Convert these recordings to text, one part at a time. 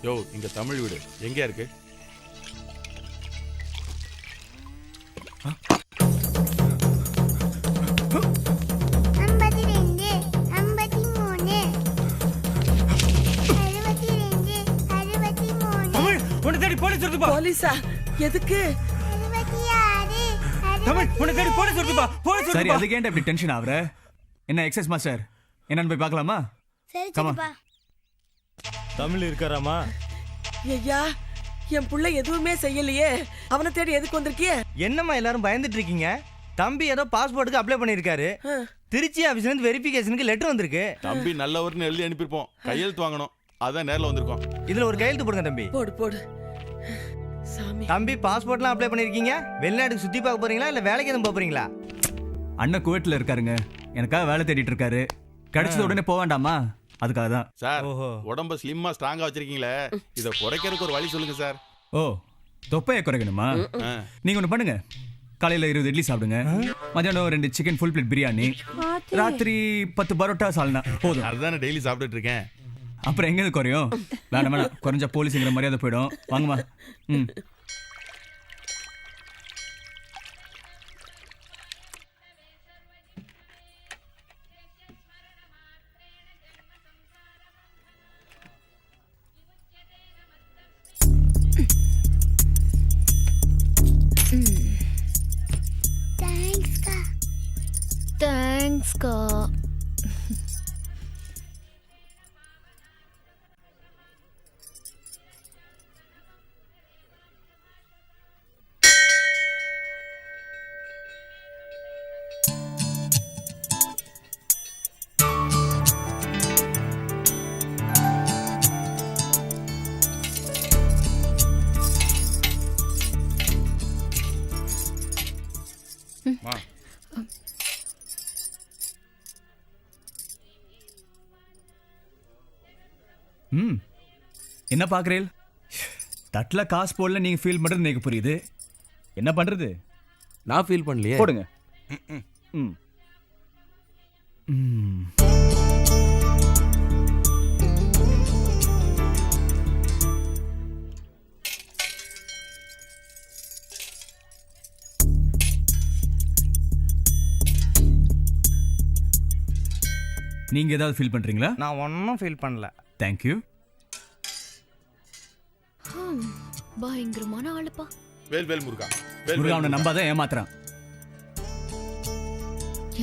யோ இங்க தமிழ் வீடு எங்கயா இருக்கு? போலீஸா? எதுக்கு? சரி, அதுக்கு ஏன்டா இப்படி டென்ஷன் ஆகுற? என்ன எக்ஸஸ் மாஸ்டர் என்னன்னு போய் பார்க்கலாமா? தமிழ் இருக்காராமா? ஐயா, என் புள்ள எதுவுமே செய்யலையே, அவனை தேடி எதுக்கு வந்திருக்கிய? என்னம்மா எல்லாரும் பயந்துட்டு இருக்கீங்க? தம்பி ஏதோ பாஸ்போர்ட்டுக்கு அப்ளை பண்ணிருக்காரு. திருச்சி ஆபீஸ்ல இருந்து வெரிஃபிகேஷனுக்கு லெட்டர் வந்திருக்கு. தம்பி நல்லவர்னு எழுதி அனுப்பிருப்போம், கையெழுத்து வாங்கணும், அதான் நேர்ல வந்திருக்கோம். இதுல ஒரு கையெழுத்து போடுங்க தம்பி. போடு சாமி. தம்பி பாஸ்போர்ட்லாம் அப்ளை பண்ணிருக்கீங்க, வெளிநாட்டுக்கு சுத்தி பார்க்க போறீங்களா இல்ல வேலைக்கு எதுவும் போறீங்களா? அண்ணன் குவைட்ல இருக்காருங்க, எனக்காக வேலை தேடிட்டு இருக்காரு. கிடைச்சது உடனே போக வேண்டாமா? அதுக்காக தான் சார். உடம்ப ஸ்லிம்மா ஸ்ட்ராங்கா வச்சிருக்கீங்களே, இத குறைக்கிறதுக்கு ஒரு வழி சொல்லுங்க சார். ஓ, தொப்பையை குறைக்கணுமா? நீங்க ஒண்ணு பண்ணுங்க, காலையில 20 இட்லி சாப்பிடுங்க, மதியானம் 2 சிக்கன் ஃபுல் பிளேட் பிரியாணி, ராத்திரி 10 பரோட்டா சால்னா போதும். அதுதானே டெய்லி சாப்பிட்டுட்டு இருக்கேன். அப்புறம் எங்க குறையும்? வேணாம், குறைஞ்சா போலீஸுங்கிற மரியாதை போயிடும். வாங்கம்மா. தேங்க்ஸ்க்கா. என்ன பாக்குறேன்? தட்டுல காசு போடல, நீங்க ஃபீல் பண்றது எனக்கு புரியுது. என்ன பண்றது? நான் ஃபீல் பண்ணலையே. போடுங்க. நீங்க ஏதாவது ஃபீல் பண்றீங்களா? நான் ஒன்னும் ஃபீல் பண்ணல. Thank you. பயங்கரமான ஆளுப்பா. வேல் முருகா. முருகா அவனை நம்பாத, ஏமாத்துறான்.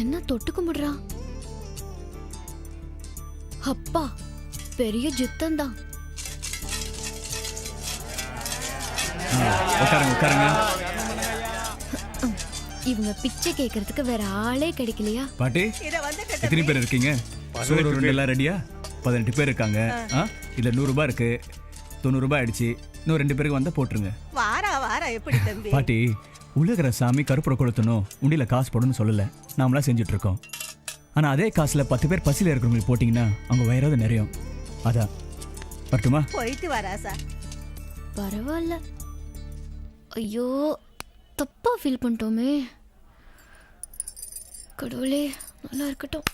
என்ன தொட்டு கும்பிடுறா? அப்பா பெரிய ஜித்தன் தான். உட்காருங்க. இவங்க பிச்சை கேட்கறதுக்கு வேற ஆளே கிடைக்கலையா? பாட்டி, எத்தனை பேர் இருக்கீங்க? சோறு 2 எல்லாம் ரெடியா? 18 பேர் இருக்காங்க. இதுல 100 ரூபாய் இருக்கு, 90 ரூபாய் ஆயிடுச்சு. இன்னும் 2 பேருக்கு வந்தா போட்டுருங்க. வாரா எப்படி தம்பி? பாட்டி, உலகிற சாமி கருப்புற கொளுத்தணும், உண்டியில காசு போடணும்னு சொல்லல, நாமளா செஞ்சுட்டு இருக்கோம். ஆனா அதே காசுல 10 பேர் பசியில இருக்கிறவங்களுக்கு போட்டீங்கன்னா அவங்க வயிறாவது நிறையும். அதான் வரட்டுமா? போயிட்டு வராசா. பரவாயில்ல. ஐயோ, தப்பா ஃபீல் பண்ணிட்டோமே. கடவுளே, நல்லா இருக்கட்டும்.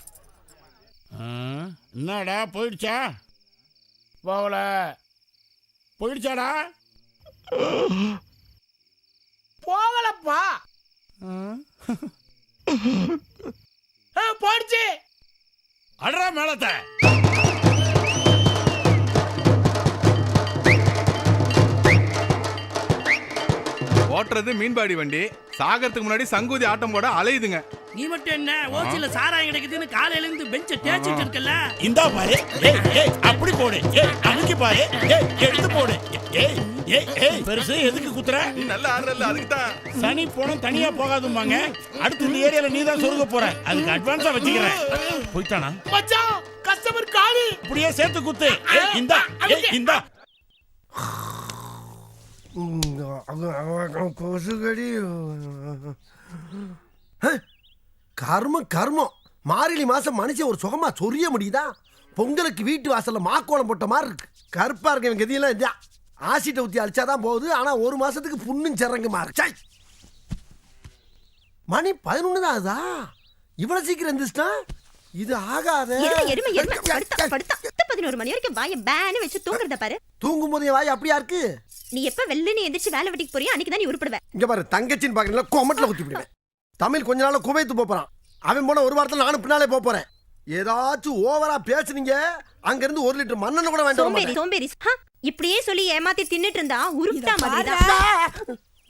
என்னடா போயிடுச்சா? போகல போயிடுச்சாடா? போகலப்பா. போயிடுச்சு. அடரா மேலத்தை. ஓட்டுறது மீன்பாடி வண்டி, சாகறதுக்கு முன்னாடி சங்கூதி ஆட்டம் போட அலையுதுங்க. நீ மட்டும் என்ன ஓசில சாராயம் கிடைக்குதுன்னு காலையில இருந்து பெஞ்ச தேய்ச்சிட்டு இருக்கல? இந்தா பாரு. அப்படி போடு. அமுக்கி பாரு. எடுத்து போடு. பெருசு எதுக்கு குத்துற? நீ நல்ல ஆடுறல்ல, அதுக்கு தான். சனி போனம் தனியா போகாதும்பாங்க. அடுத்து இந்த ஏரியால நீ தான் சொருக போற. அதுக்கு அட்வான்ஸா வச்சுக்கிறேன். போய்ட்டானா மச்சான்? கஸ்டமர் காலி. இப்படியே சேர்த்து குத்து. இந்தா கொசுகடி. கர்மம். மார்கழி மாசம் மனுஷன் ஒரு சுகமா சொரிய முடியுதா? பொங்கலுக்கு வீட்டு வாசல்ல மாக்கோளம் போட்ட மாதிரி இருக்கு. கருப்பா இருக்க இவங்க கதியெல்லாம் இதா. ஆசிட்ட ஊத்தி அழிச்சாதான் போகுது. ஆனா ஒரு மாசத்துக்கு புண்ணும் சரங்கு மாறு. மணி 11 தான் ஆகுதா? இவ்வளவு சீக்கிரம் எந்திரிச்சிட்டா? இது ஆகாத. எருமை 11 மணி வரைக்கும் வாயை பேன்னு வச்சு தூங்குறத பாரு. தூங்கும் போது வாய் அப்படியா இருக்கு? நீ எப்ப வெள்ளனே எந்திரிச்சு வேலை வெட்டிக்கு போறியோ அன்னைக்கு தான் நீ உருப்படுவ. இங்க பாரு, தங்கச்சின்னு பாக்குறீங்களா, கொமட்டில் குத்தி விடுவேன். தமிழ் கொஞ்ச நாள் குவைத்து போறான். அவன் போன ஒரு வாரத்துல நானும் பின்னாலே போறேன். ஏதாச்சும் ஓவரா பேசுனீங்க, அங்க இருந்து 1 லிட்டர் மண்ணெண்ணெய் கூட வேண்டாம். சோம்பேறி இப்படியே சொல்லி ஏமாத்தி தின்னுட்டு இருந்தா உருப்பிட்டா மாதிரிதான்.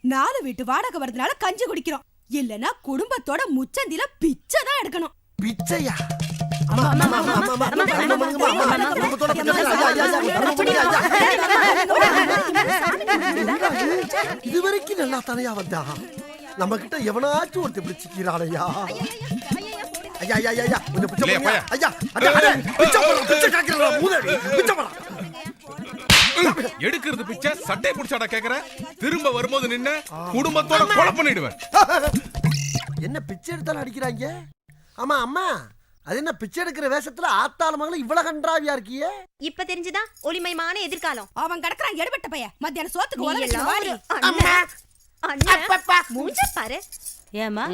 4 வீட்டு வாடகை வரதுனால கஞ்சி குடிக்கிறோம். இல்லனா குடும்பத்தோட முச்சந்தில பிச்சை தான் எடுக்கணும். பிச்சையா? இது வரைக்கும் நல்லா தனியா வந்தா, நம்ம கிட்ட எவனாச்சும் ஒருத்தர் பிடிச்சிக்கிறானையா? ஐயா ஐயா ஐயா கொஞ்சம் பிச்சை போடுங்க. ஐயா அட பிச்சை போடு, பிச்சை காக்குறடா மூதேவி, பிச்சை போடா. எடுக்கிறது பிச்சை சட்டை புடிச்சாடா கேக்குற? திரும்ப வரும்போது நின்னு குடும்பத்தோட கொலை பண்ணிடுவேன். என்ன பிச்சை எடுத்தாலும் அடிக்கிறாங்க? ஆமா அம்மா, அது என்ன பிச்சை எடுக்கிற வேஷத்துல ஆத்தாள மகளும் இவ்வளவு கன்றாவியா இருக்கியே? இப்ப தெரிஞ்சுதா ஒளிமயமான எதிர்காலம். அவன் கடக்குறான் எடுபட்ட பைய. மத்தியான சோத்துக்கு நீ உலக எல்லாம் வாடி. மூஞ்ச பாரு. ஏமா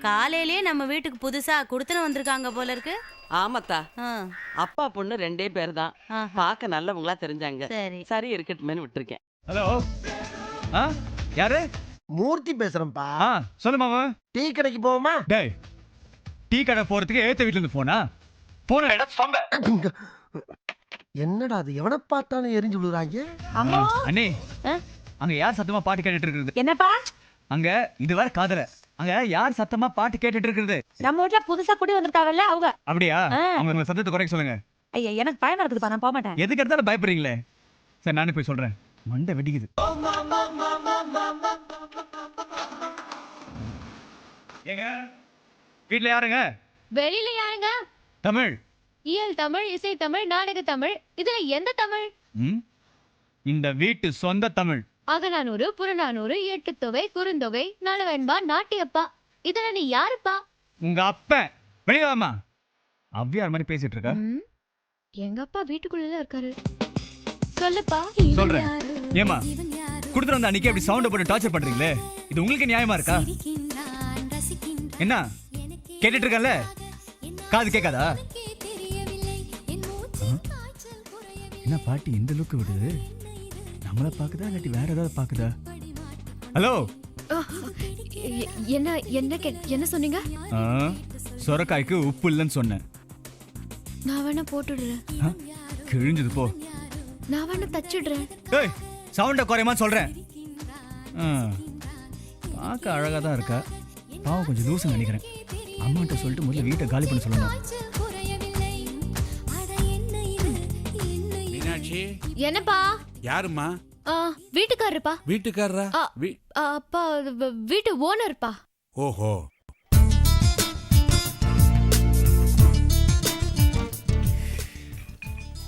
காலையிலேயே நம்ம வீட்டுக்கு புதுசா குடுத்தன வந்திருக்காங்க போல இருக்கு. ஆமாத்தா, அப்பா பொண்ணு 2 பேர் தான். பார்க்க நல்லவங்களா தெரிஞ்சாங்க. சரி இருக்கட்டுமேனு விட்டுருக்கேன். ஹலோ, யாரு? மூர்த்தி பேசுறேன்ப்பா. சொல்லு மாமா. டீ கடைக்கு போவோமா? டேய், டீ கடை போறதுக்கு ஏத்த வீட்ல இருந்து போனா போன இடம் சொம்ப. என்னடா அது, எவனை பார்த்தாலும் எரிஞ்சு விழுறாங்க. அண்ணே, அங்க யார் சத்தமா பாட்டு கேட்டுட்டு இருக்குது? என்னப்பா? அங்க இது வர காதல. அங்க யார் சத்தமா பாட்டு கேட்டுட்டு இருக்குது? நம்ம வீட்ல புதுசா குடி வந்திருக்காங்கல்ல அவங்க. அப்படியா? அவங்க சத்தத்தை குறைக்க சொல்லுங்க. ஐயா எனக்கு பயமா இருக்குதுப்பா, நான் போக மாட்டேன். எதுக்கு எடுத்தாலும் பயப்படுறீங்களே? சரி, நானே போய் சொல்றேன். மண்டை வெடிக்குது. ஏங்க, வீட்ல யாருங்க? வெளியில யாருங்க? தமிழ். இயல் தமிழ், இசை தமிழ், நாடக தமிழ், இதுல எந்த தமிழ்? இந்த வீட்டு சொந்த தமிழ். அகநானூறு, புறநானூறு, எட்டுத்தொகை, குறுந்தொகை, நலவெண்பா, நாட்டியப்பா, இதுல நீ யாருப்பா? உங்க அப்பன். வெளியாமா அவ்வியார் மாதிரி பேசிட்டு இருக்க. எங்க அப்பா வீட்டுக்குள்ள இருக்காரு. சொல்லுப்பா. சொல்றேன். ஏமா குடுத்துட்டு வந்த அன்னைக்கு அப்படி சவுண்ட் போட்டு டார்ச்சர் பண்றீங்களே, இது உங்களுக்கு நியாயமா இருக்கா? என்ன கேட்டுட்டு இருக்கல, காது கேட்காதா? என்ன பாட்டி இந்த லுக்கு விடுது? நம்மள பாக்குதா இல்லாட்டி வேற ஏதாவது பாக்குதா? ஹலோ, என்ன என்ன என்ன சொன்னீங்க? சொரக்காய்க்கு உப்பு இல்லைன்னு சொன்னேன். நான் வேணா போட்டுடுறேன். கிழிஞ்சது போ. நான் வேணா தச்சிடுறேன். ஏய், சவுண்ட குறையமா சொல்றேன். பார்க்க அழகா தான் இருக்கா, பாவம் கொஞ்சம் லூசு நினைக்கிறேன். அம்மாட்ட சொல்லிட்டு முதல்ல வீட்டை காலி பண்ண சொல்லணும். மீனாட்சி. என்னப்பா? யாருமா? வீட்டுக்காரருப்பா. வீட்டுக்காரரா? அப்பா வீட்டு ஓனர்ப்பா. ஓஹோ.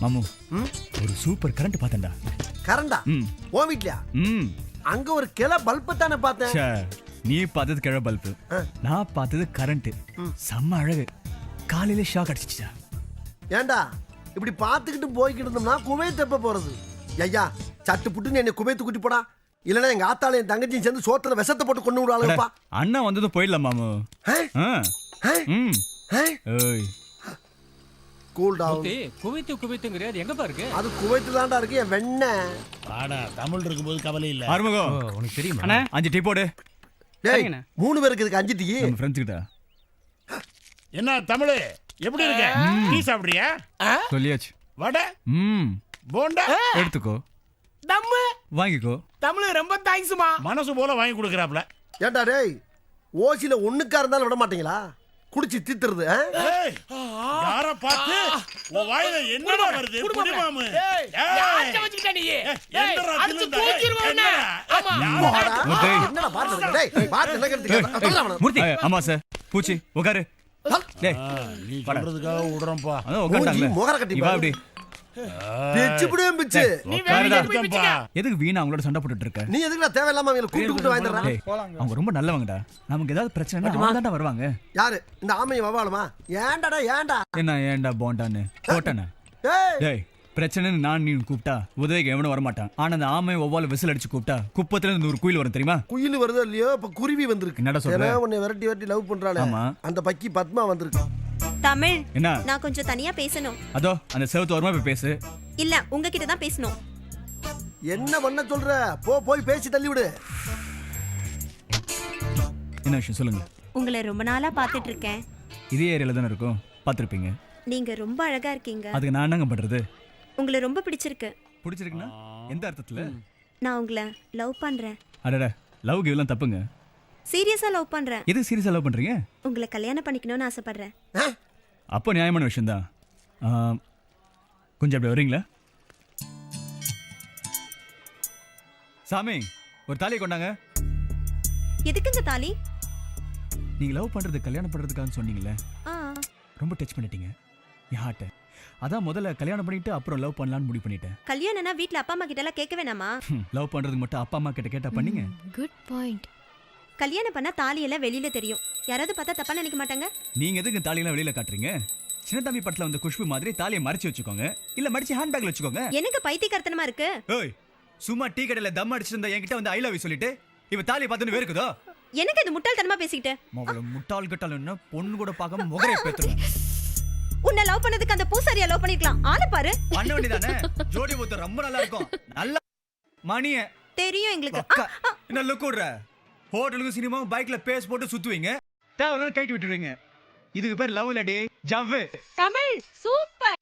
மாமு, ஒரு சூப்பர் கரண்ட் பார்த்தேன்டா. கரண்டா? ஓ வீட்லயா? அங்க ஒரு கிளை பல்பு தானே பார்த்தேன். நீ பார்த்தது கிழ பல்பு, நான் பார்த்தது கரண்ட். செம்ம அழகு. காலையில ஷாக் அடிச்சிச்சா. ஏண்டா இப்படி பார்த்துக்கிட்டு போய்கிட்டு இருந்தோம்னா குவைத் எப்ப போறது? ஐயா சட்டு புட்டுன்னு என்னை குவைத்து கூட்டி போடா, இல்லைன்னா எங்க ஆத்தால என் தங்கச்சியும் சேர்ந்து சோத்துல விஷத்தை போட்டு கொண்டு விடுவாளுப்பா. அண்ணா வந்ததும் போயிடலாம் மாமு. Cool down. குவைத்துங்கிறது எங்கப்பா இருக்கு? அது குவைத்துல தான்டா இருக்கு என் வெண்ணெய். ஆடா, தமிழ் இருக்கும்போது கவலை இல்ல. ஆறுமுகம், உனக்கு தெரியுமா? அண்ணா 5 டீ போடு. டேய் 3 பேருக்கு இதுக்கு 5 டீ. நம்ம ஃப்ரெண்ட்ஸ் கிட்ட. என்ன தமிழ் எப்படி இருக்க? டீ சாப்பிடுறியா? சொல்லியாச்சு. வடை போண்டா எடுத்துக்கோ. தம்மு வாங்கிக்கோ. தமிழ் ரொம்ப தேங்க்ஸ்மா. மனசு போல வாங்கி கொடுக்கறாப்ல. ஏண்டா டேய், ஓசில ஒண்ணுக்கா இருந்தாலும் விட மாட்டீங்களா? குடிச்சு தீத்துறது. யார பார்த்து உன் வாயில என்னடா வருது? குடி மாமு. யார்ட்ட வச்சிட்ட நீ? அடிச்சு தூக்கிடுவானே. ஆமா. என்னடா பாத்து டேய், பாத்து என்ன கேக்குறீங்க? மூர்த்தி. ஆமா சார். பூச்சி உட்காரு. டேய், நீ சொல்றதுக்காக விடுறோம்ப்பா. அத உட்கார்ந்தாங்க. மோகர கட்டி வா அப்படி. பிச்சுபடியும் பிச்சு. நீ வேற போய் பிச்சுக்க. எதுக்கு வீணா அவங்களோட சண்டை போட்டுட்டு இருக்க? நீ எதுக்குடா தேவையில்லாம அவங்கள கூப்பிட்டு வாங்கிடுறா? அவங்க ரொம்ப நல்லவங்கடா. நமக்கு ஏதாவது பிரச்சனைனா அவங்க தான் வருவாங்க. யாரு இந்த ஆமையை வவாலுமா? ஏண்டாடா ஏண்டா? என்ன ஏண்டா போண்டான்னு போட்டேனே. டேய், பிரச்சனைன்னு நான் நீ கூப்பிட்டா உதவிக்கு எவனும் வரமாட்டான். ஆனா அந்த ஆமை ஒவ்வால விசில் அடிச்சு கூப்பிட்டா குப்பத்துல இருந்து 100 குயில் வரும் தெரியுமா? குயில் வருதோ இல்லையோ, இப்ப குருவி வந்திருக்கு. என்னடா சொல்ற? உன்னை விரட்டி விரட்டி லவ் பண்றாளே, அந்த பக்கி பத்மா வந்திருக்கு. தமிழ் என்ன நான் கொஞ்சம் தனியா பேசணும். அதோ அந்த செவத்து ஓரமா போய் பேசு. இல்ல உங்ககிட்ட தான் பேசணும். என்ன பண்ண சொல்ற? போய் பேசி தள்ளி விடு. என்ன விஷயம் சொல்லுங்க. உங்களை ரொம்ப நாளா பாத்துட்டு இருக்கேன். இதே ஏரியால தானே இருக்கும், பார்த்துருப்பீங்க. நீங்க ரொம்ப அழகா இருக்கீங்க. அதுக்கு நான் என்னங்க பண்றது? உங்களை ரொம்ப பிடிச்சிருக்கு. பிடிச்சிருக்குன்னா எந்த அர்த்தத்துல? நான் உங்களை லவ் பண்றேன். அடட, லவ் கிவ்லாம் தப்புங்க. சீரியஸா லவ் பண்றேன். எது சீரியஸா லவ் பண்றீங்க? உங்களை கல்யாணம் பண்ணிக்கணும்னு ஆசைப்படுறேன். அப்போ நியாயமான விஷயம் தான். கொஞ்சம் அப்படி வரீங்களா? சாமி, ஒரு தாலியை கொண்டாங்க. எதுக்குங்க தாலி? நீங்க லவ் பண்றது கல்யாணம் பண்றதுக்காக சொன்னீங்கல்ல, ஆ, ரொம்ப டச் பண்ணிட்டீங்க என் ஹார்ட்டை. அதான் முதல்ல கல்யாணம் பண்ணிட்டு அப்புறம் லவ் பண்ணலான்னு முடிவு பண்ணிட்டேன். கல்யாணம்னா வீட்ல அப்பா அம்மா கிட்ட எல்லாம் கேட்க வேணாமா? லவ் பண்றதுக்கு மட்டும் அப்பா அம்மா கிட்ட கேட்டா பண்ணீங்க. Good point. கல்யாணம் பண்ணா தாலி எல்லாம் வெளியில தெரியும். யாராவது பார்த்தா தப்பா நினைக்க மாட்டாங்க? நீங்க எதுக்கு தாலியெல்லாம் வெளியில காட்டுறீங்க? சின்ன தம்பி பட்டில வந்து குஷ்பு மாதிரி தாலியை மறைச்சு வச்சுக்கோங்க, இல்ல மடிச்சு ஹேண்ட்பேக்ல வச்சுக்கோங்க. எனக்கு பைத்தியக்காரத்தனமா இருக்கு. ஏய், சும்மா டீ கடையில தம் அடிச்சிருந்தா என்கிட்ட வந்து ஐ லவ் யூ சொல்லிட்டு இவ தாலியை பார்த்துன்னு வேறுக்குதோ? எனக்கு இது முட்டாள்தனமா பேசிக்கிட்டு. மவள முட்டாள் கிட்டால் என்ன பொண்ணு கூட பார்க்காம முகரை பேத்துறேன். உன்னை லவ் பண்ணதுக்கு அந்த பூசாரியா லவ் பண்ணிருக்கலாம். ஆளு பாரு. பண்ண வேண்டியதானே? ஜோடி ஒருத்தர் ரொம்ப நல்லா இருக்கும். நல்ல மணிய தெரியும் எங்களுக்கு. அக்கா என்ன லுக் விடுற? ஹோட்டலுக்கு சினிமாவும் பைக்ல பேஸ் போட்டு சுத்துவீங்க, தேவையான கைட்டு விட்டுருவீங்க. இதுக்கு பேர் லவ் இல்லடி, ஜவ்வு. தமிழ் சூப்பர்.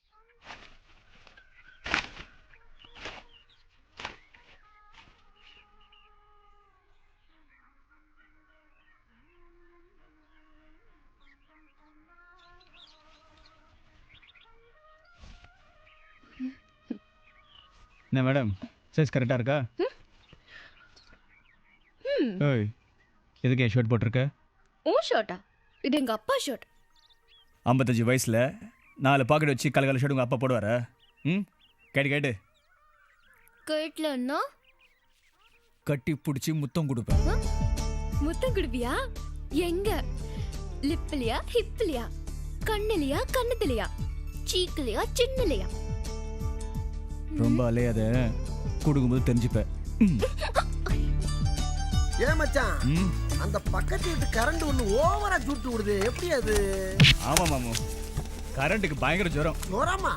என்ன மேடம், சைஸ் கரெக்டா இருக்கா? ஏய், எதுக்கு என் ஷர்ட் போட்டிருக்க? ஓ ஷர்ட்டா? இது எங்க அப்பா ஷர்ட். 55 வயசுல 4 பாக்கெட் வச்சு கலகல ஷர்ட் உங்க அப்பா போடுவாரா? கேட்டு கேட்லன்னா கட்டி பிடிச்சி முத்தம் கொடுப்பேன். முத்தம் குடுப்பியா? எங்க? லிப்லயா, ஹிப்லயா, கண்ணுலயா, கண்ணத்துலயா, சீக்குலயா, சின்னலையா? ரொம்ப அலையாத, கொடுக்கும்போது தெரிஞ்சுப்பேன். ஏன் மச்சான், அந்த பக்கத்து வீட்டு கரண்ட் ஒண்ணு ஓவரா சுட்டு விடுது, எப்படி அது? ஆமா மாமு, கரண்ட்டுக்கு பயங்கர ஜுரம். ஜுரமா?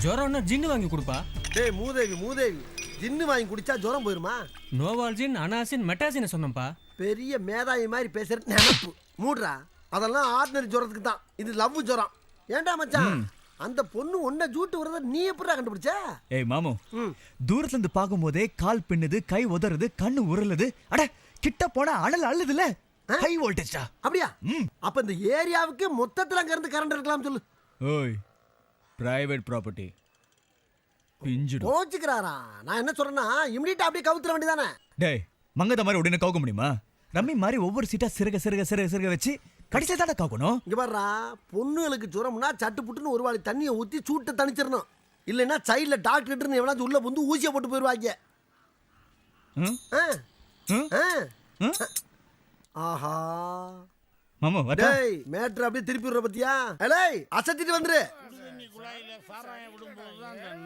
ஜுரம்னா ஜின்னு வாங்கி கொடுப்பா. டேய் மூதேவி, ஜின்னு வாங்கி குடிச்சா ஜுரம் போயிருமா? நோவால்ஜின், அனாசின், மெட்டாசின் சொன்னப்பா. பெரிய மேதாவி மாதிரி பேசுற நினைப்பு. மூடுறா, அதெல்லாம் ஆர்டினரி ஜுரத்துக்கு தான். இது லவ் ஜுரம். ஏன்டா மச்சான், அந்த பொண்ணு ஒன்ன ஜூட்டு வரத நீ எப்படிடா கண்டுபிடிச்ச? ஏய் மாமு, தூரத்துல இருந்து பாக்கும்போதே கால் பின்னுது, கை உதறது, கண்ணு உருளுது. அட கிட்ட போனா அனல் அள்ளுதுல, ஹை வோல்டேஜ்டா. அப்படியா? அப்ப இந்த ஏரியாவுக்கு மொத்தத்துல அங்க இருந்து கரண்ட் இருக்கலாம் சொல்லு. ஓய், பிரைவேட் ப்ராப்பர்ட்டி பிஞ்சிடும். கோச்சுக்கிறாரா? நான் என்ன சொல்றேன்னா, இமிடியேட்டா அப்படியே கவுத்துற வேண்டியதானே? டேய், மங்கத மாதிரி உடனே கவுக்க முடியுமா? ரம்மி மாதிரி ஒவ்வொரு சீட்டா சிறுக சிறுக சிறுக சிறுக வச்சு கடைசியா தானே காக்கணும். இங்க பாருடா, பொண்ணுகளுக்கு ஜுரம்னா சட்டு புட்டுன்னு ஒரு வாளி தண்ணியை ஊத்தி சூட்டை தணிச்சிடணும். இல்லைன்னா சைட்ல டாக்டர் எவனாச்சும் உள்ள வந்து ஊசியை போட்டு போயிருவாங்க. ஆஹா மாமா வரடா. டேய், மேட்ரு அப்படியே திருப்பி விடுற பத்தியா? ஏய், அசத்திட்டு வந்துரு.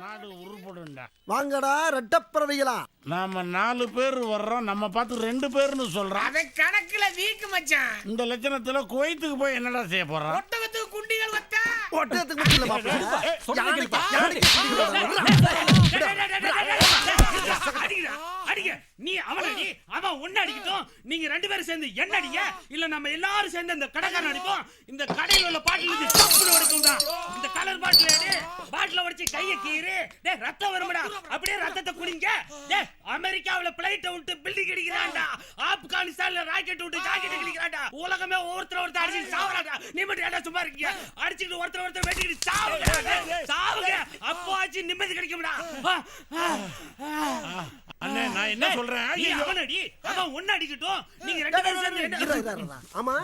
நாடு உருப்படும்டா. வாங்கடா ரெட்டப்பறவைகளா. நாம 4 பேர் வர்றோம், நம்ம பார்த்து 2 பேர்னு சொல்றோம். அதை கணக்குல வீக்கு மச்சான். இந்த லட்சணத்துல குவைத்துக்கு போய் என்னடா செய்ய போறோம்? ஒட்டகத்துக்கு குண்டிகள் வச்சா ஒட்டகத்துக்கு மட்டும் இல்ல பாப்பா. அடிங்க. நீ அவனை அடி, அவன் ஒண்ணு அடிக்கட்டும். நீங்க 2 பேரும் சேர்ந்து என்ன அடிங்க, இல்ல நம்ம எல்லாரும் சேர்ந்து அந்த கடைக்காரன் அடிப்போம். இந்த கடையில உள்ள பாட்டில் இருந்து டப்புனு உடைக்கும்டா. இந்த கலர் பாட்டில் எடு, பாட்டில உடைச்சு கையை கீறு. டேய், ரத்தம் வரும்டா. அப்படியே ரத்தத்தை குடிங்க. டேய், அமெரிக்காவுல பிளைட் விட்டு பில்டிங் அடிக்கிறான்டா. ஆப்கானிஸ்தான்ல ராக்கெட் விட்டு ஜாக்கெட் அடிக்கிறான்டா. உலகமே ஒருத்தர் அடிச்சு சாவறான்டா. நீ மட்டும் ஏன்டா சும்மா இருக்கீங்க? அடிச்சிட்டு ஒருத்தர் வெட்டிட்டு சாவுங்க. அப்போ ஆச்சு நிம்மதி கிடைக்கும்டா. அண்ணே, நான் என்ன சொல்றேன்? அவன் அடி, அவன் ஒண்ணு அடிக்கட்டும். நீங்க 2 பேரும் சேர்ந்து. ஆமா,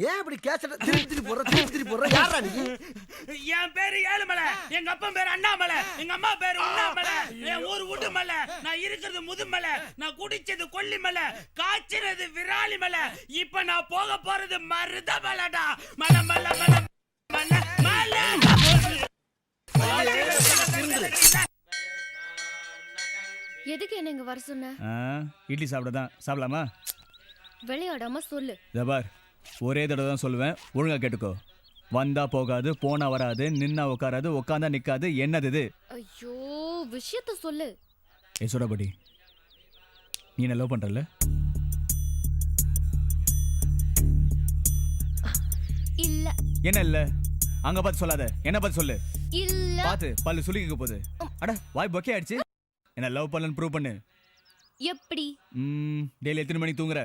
ஏன் இப்படி கேசட்ட திருப்பி போடுற? யாரா நீ? என் பேரு ஏழுமலை, எங்க அப்பா பேரு அண்ணாமலை, எங்க அம்மா பேரு உண்ணாமலை, என் ஊர் உடுமலை, நான் இருக்கிறது முதுமலை, நான் குடிச்சது கொல்லிமலை, காய்ச்சறது விராலிமலை, இப்ப நான் போக போறது மருதமலைடா. மலை மலை மலை மலை மலை. எதுக்கு என்ன இங்க வர சொன்ன? இட்லி சாப்பிடதான். சாப்பிடலாமா? விளையாடாம சொல்லு. ஜபார், ஒரே தடவை தான் சொல்லுவேன், ஒழுங்கா கேட்டுக்கோ. வந்தா போகாது, போனா வராது, நின்னா உட்காராது, உட்காந்தா நிக்காது. என்னது இது? ஐயோ விஷயத்த சொல்லு. ஏ சுடபடி, நீ என்ன லவ் பண்றல? இல்ல என்ன இல்ல? அங்க பார்த்து சொல்லாத, என்ன பார்த்து சொல்லு. இல்ல. பார்த்து பல்லு சுளிக்க போகுது. அட வாய் பொக்கே ஆயிடுச்சு. என்ன லவ் பண்ணலன்னு ப்ரூவ் பண்ணு. எப்படி? டெய்லி எத்தனை மணிக்கு தூங்குற?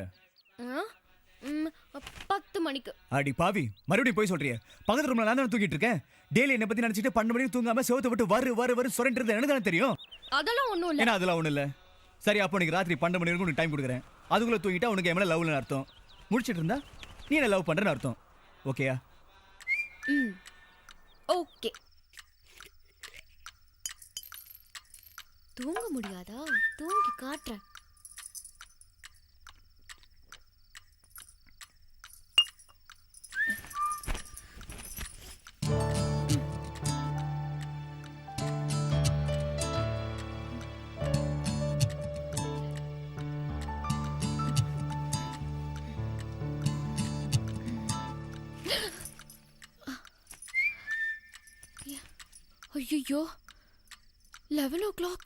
10 மணிக்கு. அடி பாவி, மறுபடியும் போய் சொல்றியே. பக்கத்து ரூம்ல நான் தான் தூங்கிட்டு இருக்கேன். டெய்லி என்ன பத்தி நினைச்சிட்டு 12 மணிக்கு தூங்காம செவத்தை விட்டு வரு சொரன்றது எனக்கு தானே தெரியும். அதெல்லாம் ஒண்ணும் இல்ல. ஏன்னா அதெல்லாம் ஒண்ணும் இல்ல. சரி, அப்போ உனக்கு ராத்திரி 12 மணி வரைக்கும் உனக்கு டைம் கொடுக்குறேன். அதுக்குள்ள தூங்கிட்டா உனக்கு என் லவ்னு அர்த்தம். முடிச்சிட்டு இருந்தா நீ என்ன லவ் பண்றேன்னு அர்த்தம். ஓகேயா? ஓகே. தூங்க முடியாதா? தூங்கி காட்டுறேன். ஐயோ 11 o'clock.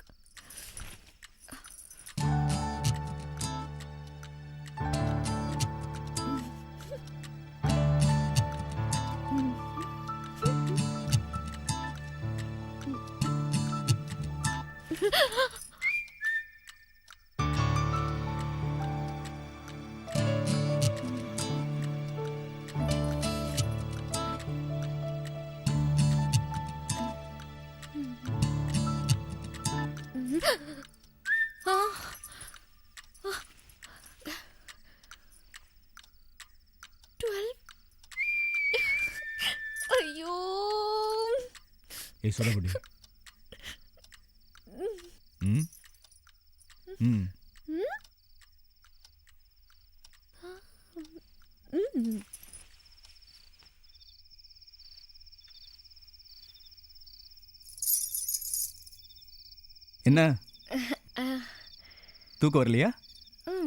ஐயோ ஏய் சொல்லபடி. என்ன தூக்கம் வரலையா?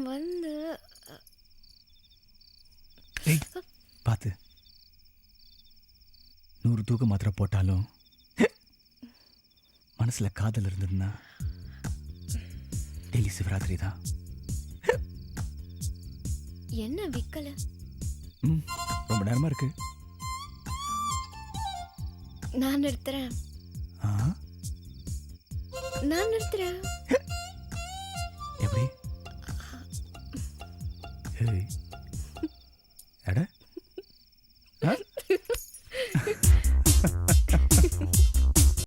வந்து ஏய் பாத்து, 100 தூக்க மாத்திரை போட்டாலும் மனசுல காதல் இருந்ததுன்னா டெய்லி சிவராத்திரி தான். என்ன விக்கல? ரொம்ப நேரமா இருக்கு. நான் நிறுத்துறேன். நான் நிறுத்துறேன். எப்படி? ஏய்